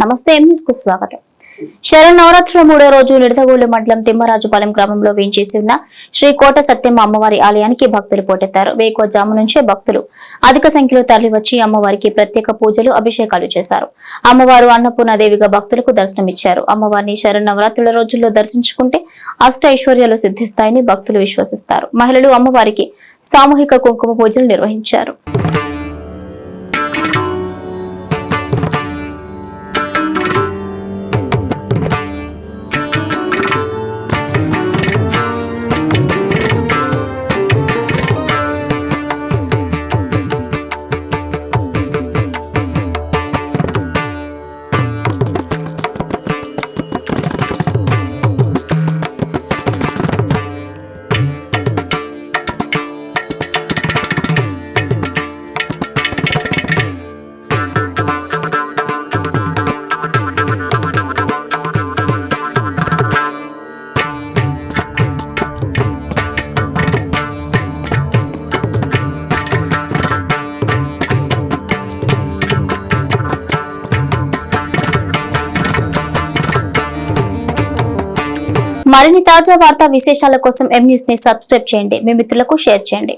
నమస్తే M news కు స్వాగతం. శరన్నవరాత్రుల 3వ రోజు నిడదవోలు మండలం తిమ్మరాజుపాలెం గ్రామంలో వేంచేసి ఉన్న శ్రీ కోట సత్యమ్మ అమ్మవారి ఆలయానికి భక్తులు పోటెత్తారు. వేకువజాము నుంచే భక్తులు అధిక సంఖ్యలో తరలివచ్చి అమ్మవారికి ప్రత్యేక పూజలు, అభిషేకాలు చేశారు. అమ్మవారు అన్నపూర్ణాదేవిగా భక్తులకు దర్శనమిచ్చారు. అమ్మవారిని శరన్నవరాత్రుల రోజుల్లో దర్శించుకుంటే అష్ట ఐశ్వర్యాలు సిద్ధిస్తాయని భక్తులు విశ్వసిస్తారు. మహిళలు అమ్మవారికి సామూహిక కుంకుమ పూజలు నిర్వహించారు. మరిన్ని తాజా వార్తా విశేషాల కోసం ఎం న్యూస్ ని సబ్స్క్రైబ్ చేయండి. మీ మిత్రులకు షేర్ చేయండి.